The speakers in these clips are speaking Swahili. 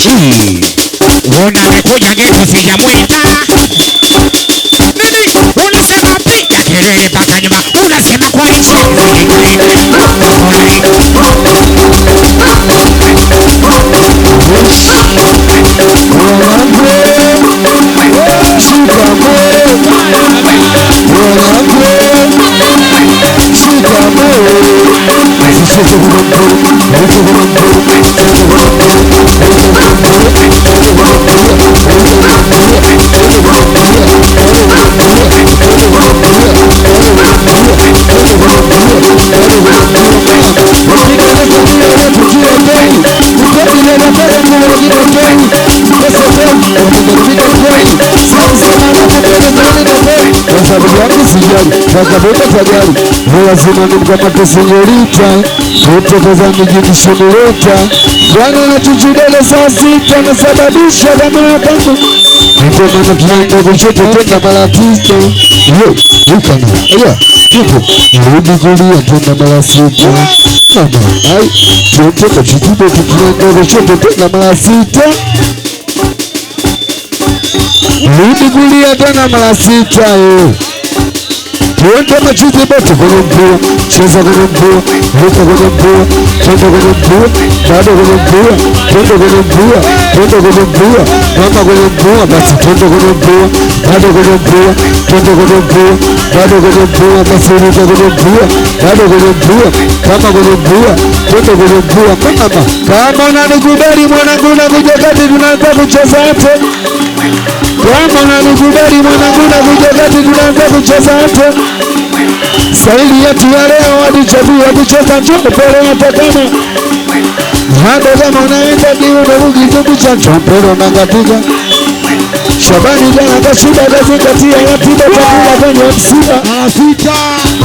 Una amekuja geto sijamwita. Nini? Unasema piga kelele mpaka nyuma. Unasema kwa hicho. Wakabota tajari lazima nimkamate senyorita kutokoza mijini shimuleta bwana na chuchudele saa sita nasababisha dhamana tangu nitomana tunaenda kushoto tenda mara tisa ukana tupo rudi kulia tenda mara sita mama ai tutoka chitupo tunaenda kushoto tenda mara sita rudi kulia tena mara sita tuende machizi bote kwenye mpua, cheza kwenye mpua, ruka kwenye mpua, twende kwenye mpua, bado kwenye mpua, twende kwenye mpua, twende kwenye mpua, mama kwenye mpua, basi twende kwenye mpua, bado kwenye mpua, twende kwenye mpua, bado kwenye mpua, basi ruka kwenye mpua, bado kwenye mpua, kama kwenye mpua, twende kwenye mpua, mama, kama unanikubali mwanangu unakuja kati tunaanza kucheza wote. Kama unanikubali mwanangu unakuja kati tunaanza kucheza wote. Staili yetu ya leo wadichagua kucheza chompele hata kama unaenda kiuno ukizungusha chompele unakatika. Shabani jana kashuda kazingatia ratiba chakula kwenye msiba.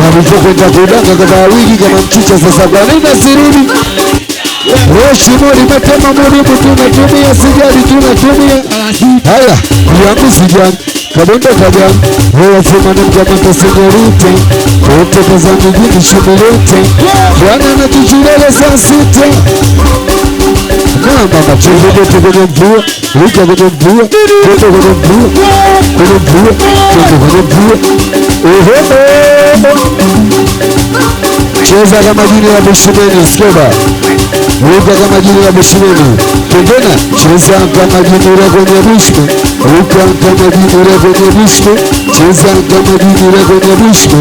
Walipokwenda kudanga kwa wiki kama mchicha sasa kwa nini sirudi? Shimo limetema mulimu tunatumia sijali tunatumia. Haya, yangu sijali kabonda kabani wewe sema nimkamata senyorita kutokoza mijini shimuleta bwana na tuchulele saa sita mama machezo bote kwenye mvua ruka kwenye mvua twende kwenye mvua twende kwenye mvua cheza kama jini ya Bushimeni skeba ruka kama jini ya Bushimeni tendena cheza kama jini ya kwenye Bushme ruka kama jini ya kwenye Bushme cheza kama jini ya kwenye Bushme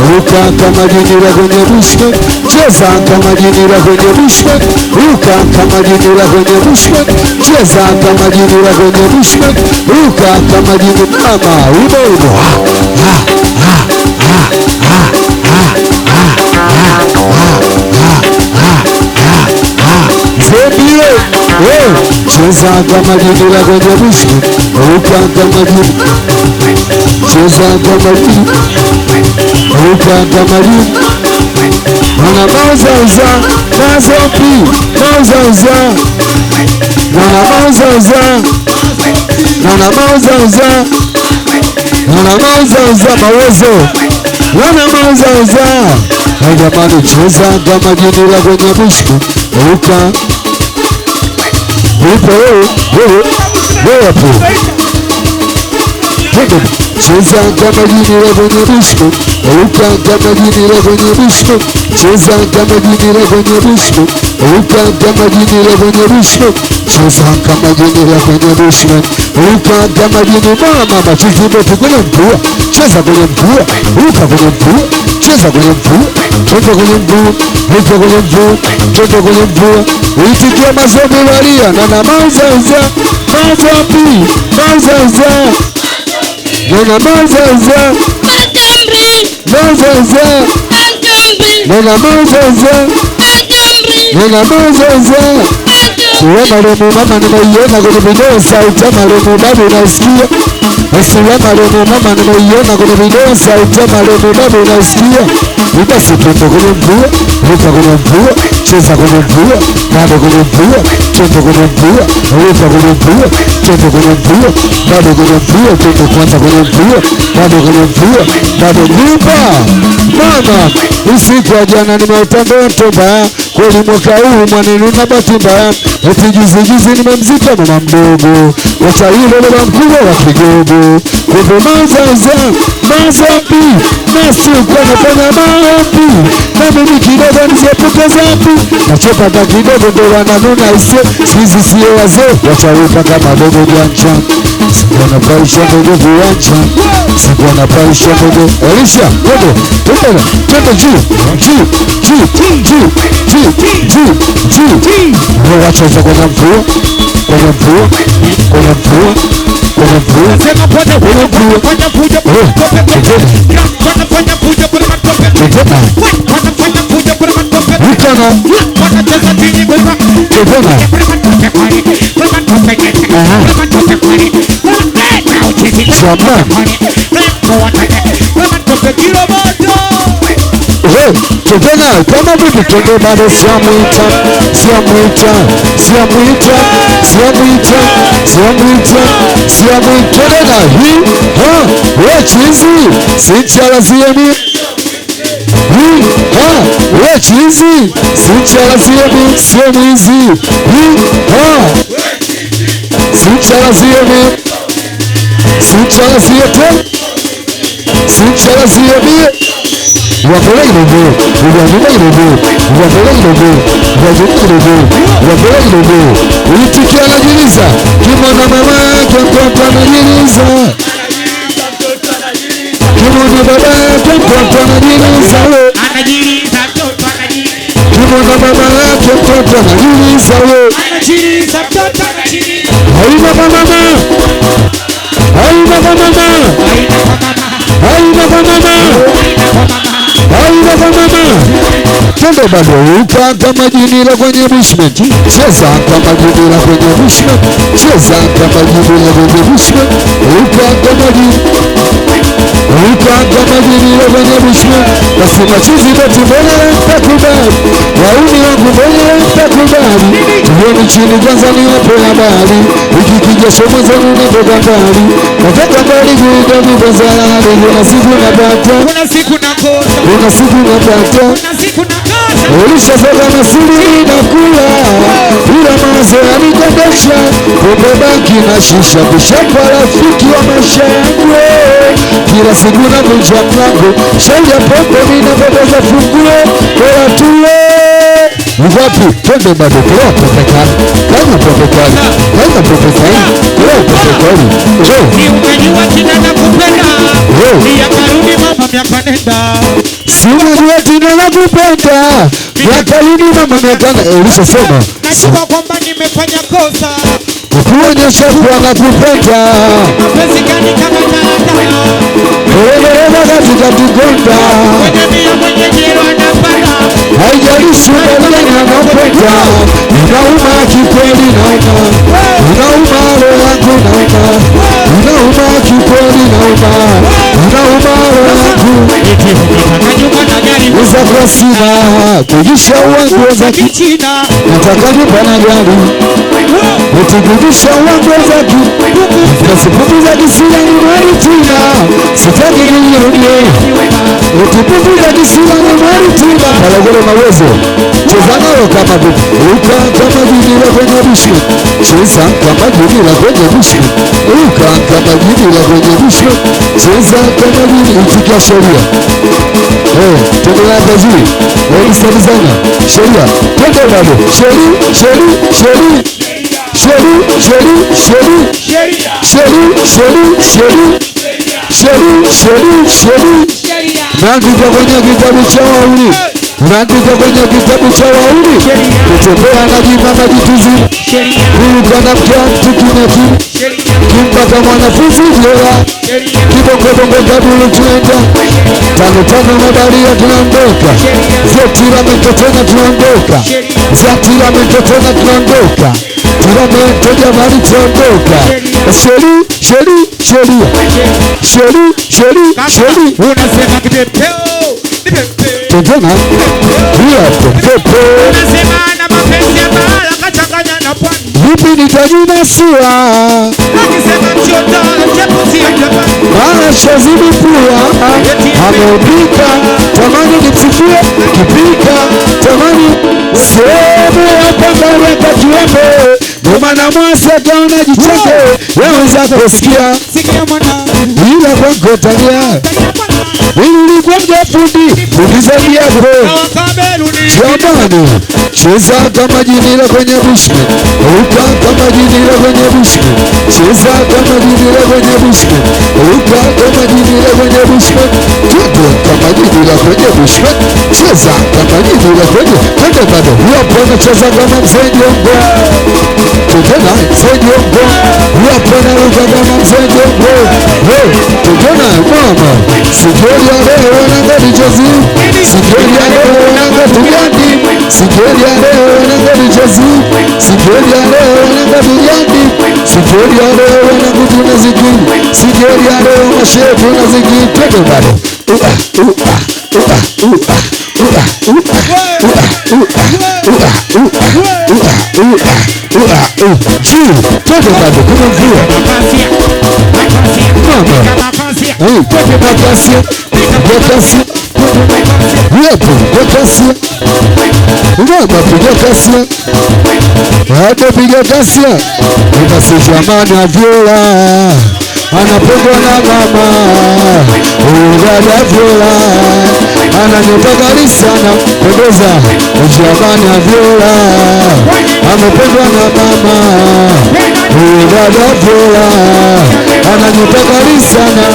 ruka kama jini ya kwenye Bushme cheza kama jini ya kwenye Bushme ruka kama jini ya kwenye Bushme cheza kama jini ya kwenye Bushme ruka kama jini mama ubo cheza kama jini la kwenye Bushme ruka kama jini cheza kama jini ruka kama jini wana mauza mazopi mauza wana mauza mawezo wana mauza jamani cheza kama jini la kwenye Bushme ruka wewe hapo cheza kama jini la kwenye Bushme ruka kama jini la kwenye Bushme cheza kama jini la kwenye Bushme ruka kama jini la kwenye Bushme cheza kama jini la kwenye Bushme ruka kama jini mama machizi bote kwenye mvua cheza kwenye mvua ruka kwenye mvua cheza kwenye mvua twende kwenye mvua ruka kwenye mvua twende kwenye mvua uitikia mazobe walia na mauza mazopi mauza nena mauza Uwe maremu mama nimeiona kwenye video sauti ya maremu babu unasikia. Uwe maremu mama nimeiona kwenye video sauti ya maremu babu unasikia. Basi twende kwenye mvua, ruka kwenye mvua, cheza kwenye mvua, bado kwenye mvua, twende kwenye mvua, ruka kwenye mvua, twende kwenye mvua, bado kwenye mvua, twende kwanza kwenye mvua, bado kwenye mvua, bado nyumba. Mama, usiku wa jana nimeota ndoto mbaya kweli mwaka huu mwanenu na bahati mbaya, eti juzi nimemzika mama mdogo, wacha hilo baba mkubwa wa kigogo, kumbe mazapi nasi kwa nafanya maombi, na mimi kidogo nisepuke zambi, nachopata kidogo ndo wananuna ise, sisi siyo wazee, wacha upaka madogo janja, sikuwa na paisha ndogo viwanja, sikuwa na paisha ndogo. Elisha, twende juu, wacheza kwenye mvua, Tena kama vipi twende bado siamwita tena hii we chizi sichala siemi we chizi sichala siemi siemizi sichala siemi Uitikia anajiliza kimona mama yake mtoto anajiliza, kimona baba yake mtoto anajiliza, kimona mama yake mtoto anajiliza, haina mama, haina twende bado uka kama jini la kwenye bushment, cheza kama jini la kwenye bushment, cheza kama jini la kwenye bushment, uka kama jini la kwenye bushment. Basi machizi beti mbele takubali, wauni wangu mbele takubali, tuweni chini kwanza niwape habari, ikikijasho mwenzenu natoka mbali, natoka mbali kuida vibazari, kuna siku napata, kuna siku napata, ulisha soka na siri nakula, ila mawazo yanikondesha, kumbe banki na shisha, kushapa rafiki wa maisha yangu, kila siku na kunja mlango, shauri ya pombe mina bebeza fungue, kwa tule Mwapi, twende bado kwa popekani, kama popekani, kama popekani, kwa popekani. Ni unajua tina nakupenda, ni ya karudi mama miaka nenda. Si unajua tina nakupenda, miaka rudi mama miaka nenda. Elisha sema, najua kwamba nimefanya kosa, kuonyesha kuwa nakupenda. Mapenzi gani kama taratara, Rema katika tugonda, kwenye mia mwenye jero anapanda. Haijalishi mbele nakupenda, inauma kikweli nauma, inauma roho yangu nauma, inauma kikweli nauma, inauma roho yangu. Uza kwa sina, kujisha uwangu za kichina, nataka nipa na gari, utikujisha uwangu za kichina, nasipupuza kisila ni maritina, sitaki nirudie, utipupuza kisila ni maritina, palagoro mawezo, cheza nalo kama buku, uka kama jini la kwenye bushi, cheza kama jini la kwenye bushi, uka kama jini la kwenye bushi, cheza kama jini, itikia sheria. Tuendelea vizuri, walisemezana sheria, twende bado naandika kwenye kitabu cha Wauli, naandika kwenye kitabu cha Wauli, kutembea na jimama jituzi, kuruka na mke wa mtu kinaki, kimpata mwanafunzi jela, kibongo kabulu tuenda, tano mabaria tunaondoka, zetiramento tena tunaondoka, zetiramento tena tunaondoka, tiramento jamani tunaondoka, sheri, unasema kipepeo, tena, hiya pepepe, unasema na mapenzi ya bahala kachanganya na pwani, vipi nitajinasua, maana shazidi pua, ameupika tamani nimsifie, kipika tamani sehemu ya pambana kakiwembe, ndio maana mwasi akaona jicheke, yaweza kusikia ila kwa kotania ilikuwa mjafundi ukizambia bro jamani, cheza kama jini la kwenye bushme, ruka kama jini la kwenye bushme, cheza kama jini la kwenye bushme, ruka kama jini la kwenye bushme, tutu kama jini la kwenye bushme, cheza kama jini la kwenye twende bado hapo na cheza kama mzee jongo, tena mzee jongo hapo na ruka kama mzee jongo, tena mama sijui leo wanangani jozi, sijui leo wanangani yandi, sijui leo wanangani jozi, sijui leo wanangani yandi, sijui leo wanangani tunaziki, sijui leo mashe tunaziki, twende bado twende bado kuna mvua piga kasia ukasishamani avyola anapendwa na mama ugada vyola ananyota kali sana pendeza ujamani avyola amependwa na mama ugada vyola ananyota kali sana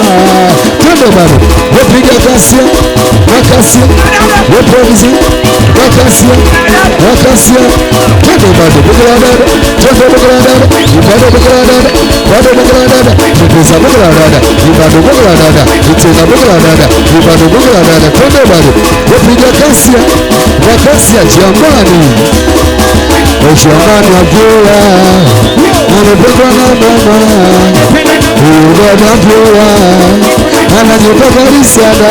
twende bado wapiga kasia wakasia wapozi wakasia wakasia twende bado bukuladada twende bukuladada ibado bukuladada bado bukuladada tupesa bukuladada ibado bukuladada itena bukuladada ibado bukuladada twende bado wapiga kasia wakasia jamani ujamani avyola anapendwa na mama ugada vyola ananyota kali sana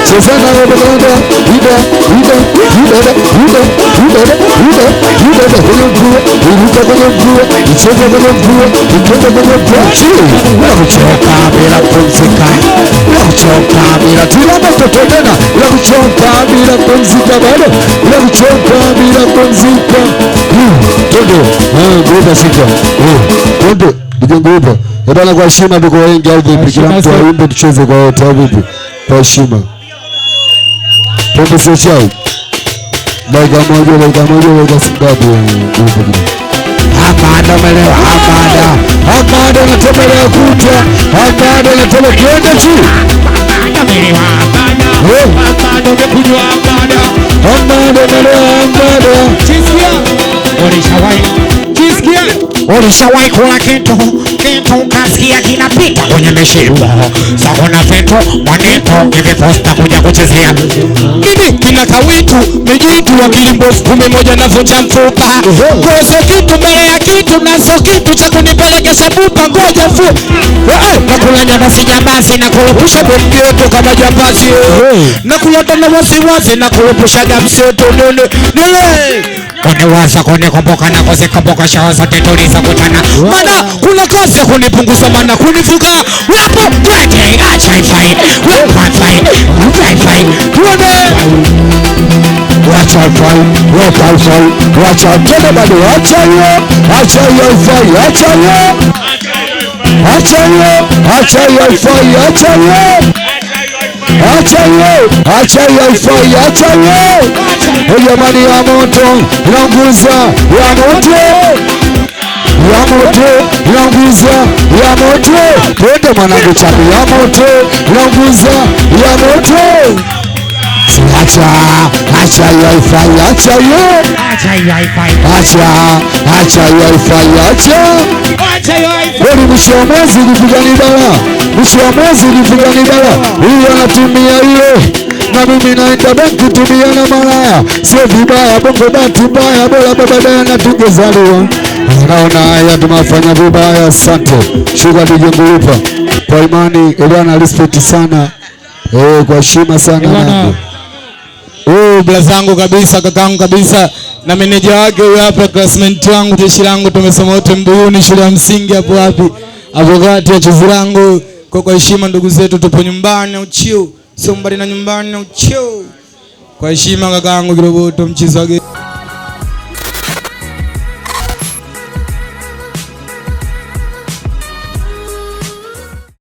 cheza na bukuladada ida kwenye mvua iruka kwenye mvua icheze kwenye mvua ikenda kwenye mvua bila kuchoka bila kupumzika bila kuchoka bila tila moto tena bila kuchoka bila kupumzika bado bila kuchoka bila kupumzika todo ngoja sika todo ngoja bwana kwa heshima tuko wengi au vipi kila mtu aimbe tucheze kwa wote au vipi kwa heshima todo sio chao dakika moja singapi Amanda melewa Amanda natembelea kutwa Amanda natembelea kiende tu Amanda melewa Amanda Ulishawahi kula kitu kasikia kinapita kwenye mishipa sakona fetu mwanito hivi posta kuja kuchezea Gini kina kawitu mijitu wa kilimbofu 11 na vunja mfupa Ngozo kitu mbele ya kitu naso kitu cha kunipelekesha bupa ngoja fu nakula nyamasi na kulupusha bomgeto kama jambazi nakula tana wasiwasi na kulupusha damseto nile kuniwaza kunikumbuka na kuzikumbuka shao zote tulizokutana mana kuna kazi ya kunipunguza mana kunifuka wapo twende acha ifai tuone wacha tena bado acha hiyo jamani ya moto inaunguza ya moto inaunguza ya moto twende mwanangu chapi ya moto inaunguza ya moto acha kweli mwisho wa mwezi nipigani bala huyu anatumia ile na mimi naenda benki tumia na malaya sio vibaya bongo bahati mbaya bora babadaye na tungezaliwa naona haya tumafanya vibaya asante shuka dijengulupa kwa imani bwana respect sana kwa heshima sana blazangu kabisa kakangu kabisa na meneja wake huyu hapa, classmate wangu, jeshi langu, tumesoma wote Mbuyuni shule ya msingi hapo wapi hapo kati ya chizi langu. Kwa heshima ndugu zetu, tupo nyumbani na uchio, sio mbali na nyumbani na uchio. Kwa heshima kakaangu Kiroboto mchizi wake.